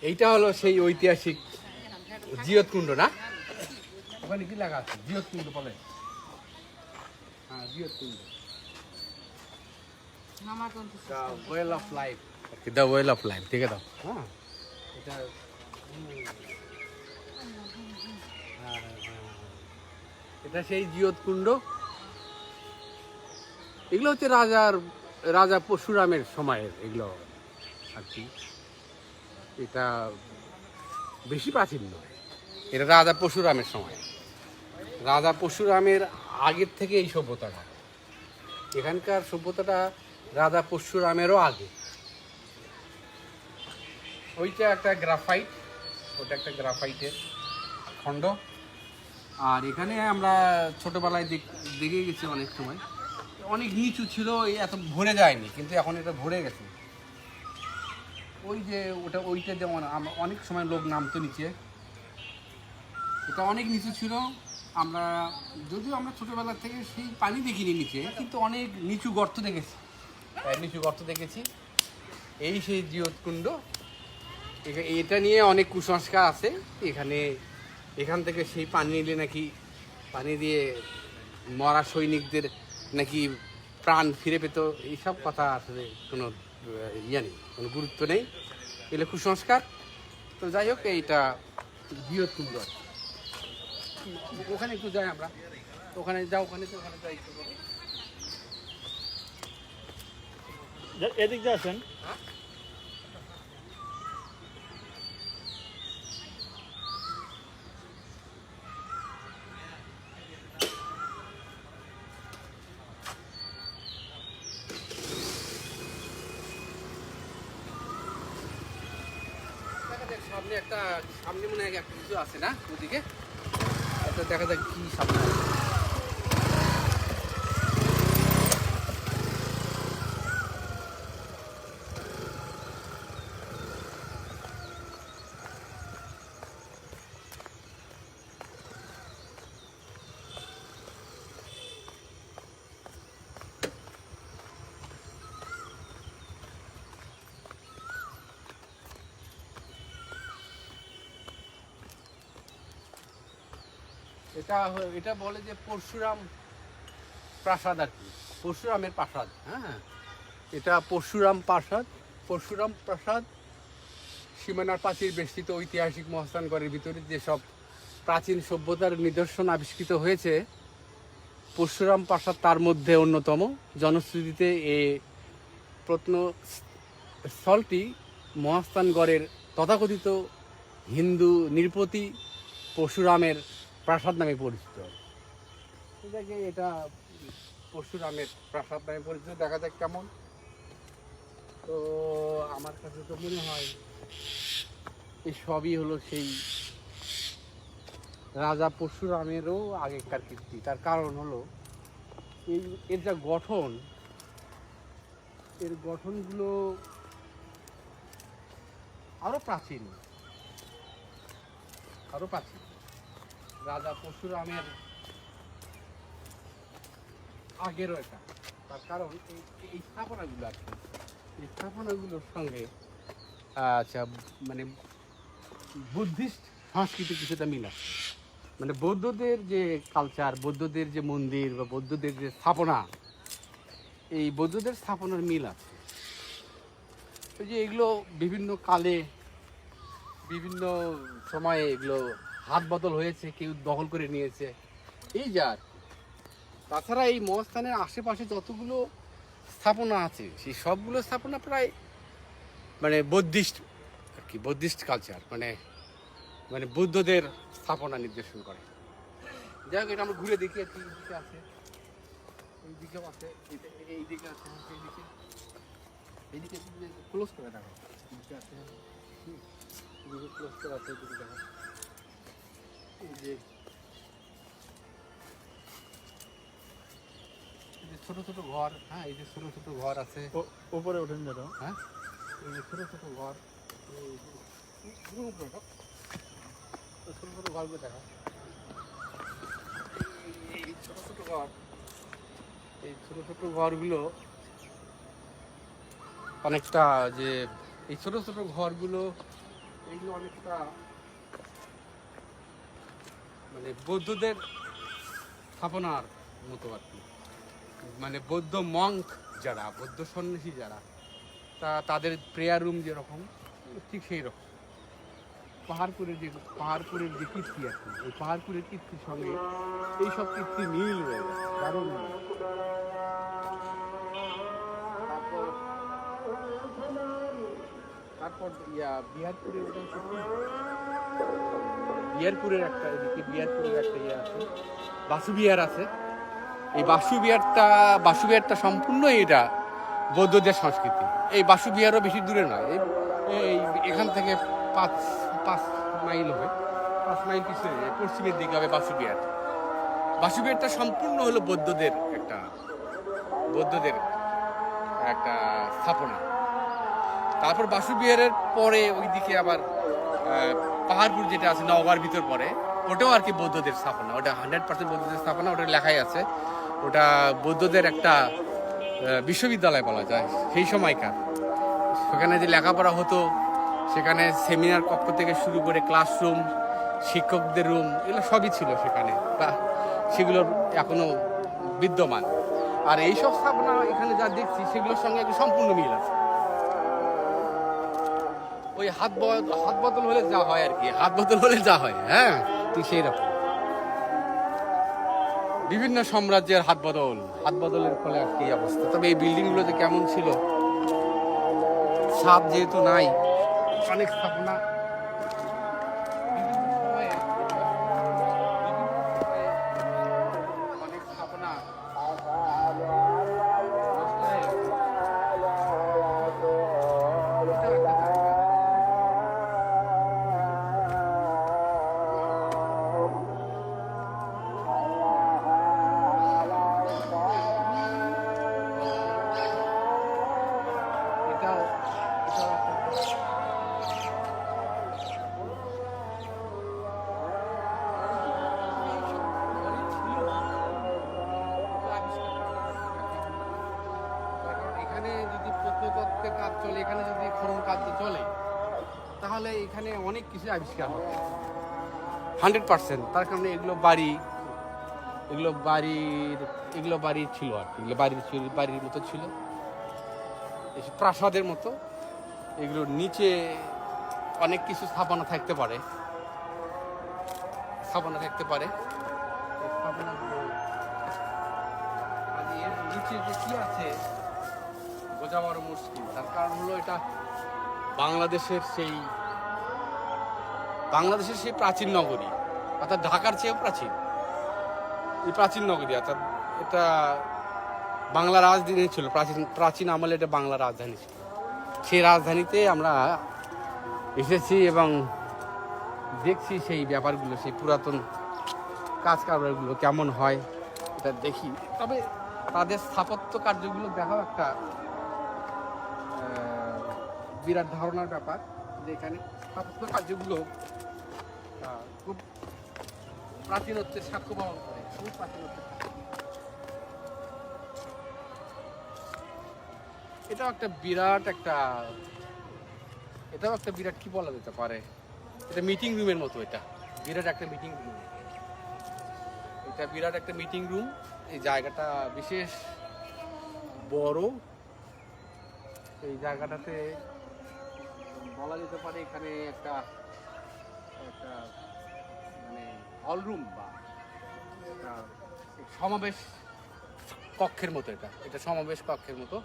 এইটা হলো সেই ঐতিহাসিক জিয়ত কুণ্ড না? ওখানে কি লেখা আছে? জিয়ত কুণ্ড বলে। হ্যাঁ, Jiyat Kund. The well of life. The well of life, ঠিক আছে। হ্যাঁ, এটা এটা সেই জিয়ত কুণ্ড। এগুলো হচ্ছে রাজা পরশুরামের সময়ের এগুলো আর কি। এটা বেশি প্রাচীন নয়, এটা রাজা পরশুরামের সময়। রাজা পরশুরামের আগের থেকে এই সভ্যতাটা, এখানকার সভ্যতাটা রাজা পরশুরামেরও আগে। ওইটা একটা গ্রাফাইট, ওটা একটা গ্রাফাইটের খণ্ড। আর এখানে আমরা ছোটোবেলায় দেখে গেছি অনেক সময়, অনেক নিচু ছিল, এত ভরে যায়নি, কিন্তু এখন এটা ভরে গেছে। ওই যে ওইটা যেমন অনেক সময় লোক নামতো নিচে, এটা অনেক নিচু ছিল। যদিও আমরা ছোটোবেলা থেকে সেই পানি দেখিনি নিচে, কিন্তু অনেক নিচু গর্ত দেখেছি। এই সেই জিয়ত কুণ্ড। এটা নিয়ে অনেক কুসংস্কার আছে। এখান থেকে সেই পানি নিলে নাকি, পানি দিয়ে মরা সৈনিকদের নাকি প্রাণ ফিরে পেত। এইসব কথা আসলে কোনো নেই, কোনো গুরুত্ব নেই, এগুলো কুসংস্কার। তো যাই হোক, এইটা জিয়ত কুণ্ড। ওখানে একটু যাই আমরা, ওখানে যাই একটু করে। এদিক দিয়ে আসেন। সামনে মনে হয় একটা কিছু আছে না ওদিকে, এটা দেখা যাক কি সামনে আছে। এটা বলে যে পরশুরাম প্রাসাদ আর কি, পরশুরামের প্রাসাদ। হ্যাঁ, এটা পরশুরাম প্রাসাদ। সীমানার প্রাচীর বেষ্টিত ঐতিহাসিক মহাস্থানগড়ের ভিতরে যেসব প্রাচীন সভ্যতার নিদর্শন আবিষ্কৃত হয়েছে, পরশুরাম প্রাসাদ তার মধ্যে অন্যতম। জনশ্রুতিতে এই প্রত্নস্থলটি মহাস্থানগড়ের তথাকথিত হিন্দু নৃপতি পরশুরামের প্রাসাদ নামে পরিচিত। এটা পরশুরামের প্রাসাদ নামে পরিচিত। দেখা যাক কেমন। তো আমার কাছে তো মনে হয় এই সবই হলো সেই রাজা পরশুরামেরও আগেকার কীর্তি। তার কারণ হলো এর যা গঠন, এর গঠনগুলো আরো প্রাচীন। রাজা পরশুরামের আগেরও এটা। তার কারণ এই স্থাপনাগুলো আর কি, এই স্থাপনাগুলোর সঙ্গে আচ্ছা মানে বুদ্ধিস্ট সংস্কৃতি কিছুটা মিল আছে। মানে বৌদ্ধদের যে কালচার, বৌদ্ধদের যে মন্দির বা বৌদ্ধদের যে স্থাপনা, এই বৌদ্ধদের স্থাপনার মিল আছে। ওই যে এগুলো বিভিন্ন কালে বিভিন্ন সময়ে এগুলো হাত বদল হয়েছে, কেউ দখল করে নিয়েছে, এই যা। তাছাড়া এই মহাস্থানের আশেপাশে যতগুলো স্থাপনা আছে, সেই সবগুলো স্থাপনা প্রায় মানে বুদ্ধিস্ট আর কি, বুদ্ধিস্ট কালচার, মানে বুদ্ধদের স্থাপনা নির্দেশন করে। যাই হোক, এটা আমরা ঘুরে দেখি আর কি দিকে আছে। এই দিকেও আছে, এই দিকে আছে, এইদিকে ক্লোজ করে দেখো, দিকে আছে, ক্লোজ করে আছে, এদিকে দেখো। এই যে ছোট ছোট ঘর, হ্যাঁ, এই যে ছোট ছোট ঘর আছে, উপরে উঠেন যেন। হ্যাঁ, এই যে ছোট ছোট ঘর, ছোট ছোট ঘরগুলো দেখা। এই ছোট ছোট ঘর, এই ছোট ছোট ঘরগুলো অনেকটা যে এই ছোট ছোট ঘরগুলো এইগুলো অনেকটা মানে বৌদ্ধদের স্থাপনার মতো আর কি, মানে বৌদ্ধ মঙ্ক যারা, বৌদ্ধ সন্ন্যাসী যারা, তাদের প্রেয়ার রুম যেরকম ঠিক সেই রকম। পাহাড়পুরের যে কীর্তি আর কি, ওই পাহাড়পুরের কীর্তির সঙ্গে এইসব কীর্তি মিল রয়ে গেছে, দারুণ মিল। তারপর বিহারপুরের ওটা হচ্ছে কি? বিহারপুরের একটা এদিকে বিহারপুরের একটা আছে, বাসুবিহার আছে। এই বাসুবিহারটা সম্পূর্ণ এটা বৌদ্ধদের সংস্কৃতি। এই বাসুবিহারও বেশি দূরে নয়, এই এখান থেকে 5 মাইল হবে, 5 মাইল পিছনে পশ্চিমের দিকে হবে বাসুবিহার। বাসুবিহারটা সম্পূর্ণ হলো বৌদ্ধদের একটা স্থাপনা। তারপর বাসুবিহারের পরে ওইদিকে আবার পাহাড়পুর যেটা আছে নওগাঁর ভিতর পরে, ওটাও আর কি বৌদ্ধদের স্থাপনা। ওটা 100% বৌদ্ধদের স্থাপনা, ওটা লেখাই আছে। ওটা বৌদ্ধদের একটা বিশ্ববিদ্যালয় বলা যায় সেই সময়কার। সেখানে যে লেখাপড়া হতো, সেখানে সেমিনার কক্ষ থেকে শুরু করে ক্লাসরুম, শিক্ষকদের রুম, এগুলো সবই ছিল সেখানে, বা সেগুলো এখনো বিদ্যমান। আর এইসব স্থাপনা এখানে যা দেখছি সেগুলোর সঙ্গে একটু সম্পূর্ণ মিল আছে। ওই হাত বদল হলে যা হয় আর কি, হ্যাঁ তুই সেই রকম। বিভিন্ন সাম্রাজ্যের হাত বদলের ফলে আর কি অবস্থা। তবে এই বিল্ডিংগুলো যে কেমন ছিল, ছাদ যেহেতু নাই, অনেক স্থাপনা কাজ চলে, এখানে যদি খনন কাজ চলে তাহলে এখানে অনেক কিছু আবিষ্কার হবে 100%। তার কারণে এগুলো বাড়ি ছিল আর কি, বাড়ির মতো ছিল, প্রাসাদের মতো। এগুলোর নিচে অনেক কিছু স্থাপনা থাকতে পারে। এর নিচে যে কি আছে বোঝা বড় মুশকিল। তার কারণ হলো এটা বাংলাদেশের সেই প্রাচীন নগরী, অর্থাৎ ঢাকার চেয়েও এই প্রাচীন নগরী। অর্থাৎ এটা বাংলা রাজধানী ছিল, প্রাচীন আমলে এটা বাংলা রাজধানী ছিল। সেই রাজধানীতে আমরা এসেছি এবং দেখছি সেই ব্যাপারগুলো, সেই পুরাতন কাজ কারবারগুলো কেমন হয় এটা দেখি। তবে তাদের স্থাপত্য কার্যগুলো দেখাও একটা বিরাট ধারণার ব্যাপার, যে এখানে স্থাপত্য কার্যগুলো খুব প্রাচীনত্বের সাক্ষ্য বহন করে, খুব প্রাচীনত্বের। এটাও একটা বিরাট কি বলা যেতে পারে, এটা মিটিং রুমের মতো। এটা বিরাট একটা মিটিং রুম। এই জায়গাটা বিশেষ বড়। এই জায়গাটাতে বলা যেতে পারে এখানে একটা মানে হল রুম বা একটা সমাবেশ কক্ষের মতো। এটা সমাবেশ কক্ষের মতো।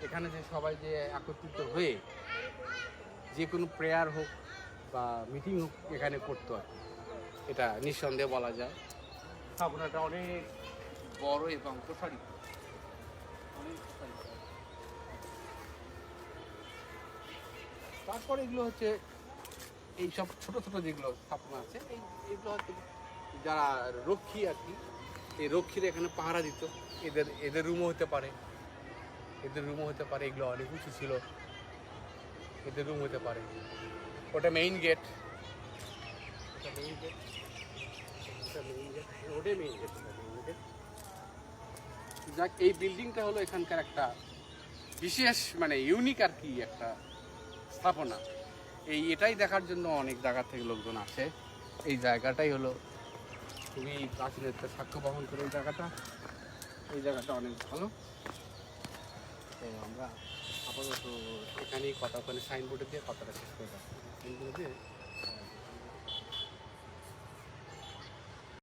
এখানে যে সবাই যে একত্রিত হয়ে যে কোনো প্রেয়ার হোক বা মিটিং হোক এখানে করতো আর কি, এটা নিঃসন্দেহে বলা যায়। স্থাপনাটা অনেক বড় এবং প্রসারিত। তারপরে এগুলো হচ্ছে এইসব ছোট ছোট যেগুলো স্থাপনা আছে, এইগুলো হচ্ছে যারা রক্ষী আর কি, এই রক্ষীরা এখানে পাহারা দিত। এদের রুমও হতে পারে, এগুলো অনেক উঁচু ছিল, এদের রুম হতে পারে। ওটা মেইন গেট, যাক, এই বিল্ডিংটা হলো এখানকার একটা বিশেষ মানে ইউনিক আর কি একটা স্থাপনা। এটাই দেখার জন্য অনেক জায়গা থেকে লোকজন আসে। এই জায়গাটাই হলো খুবই প্রাচীনত্ব সাক্ষ্য বহন করে এই জায়গাটা অনেক ভালো। তো আমরা আপাতত এখানেই কথা, ওখানে সাইনবোর্ডে দিয়ে কথাটা শেষ করে রাখবো। সাইনবোর্ডে দিয়ে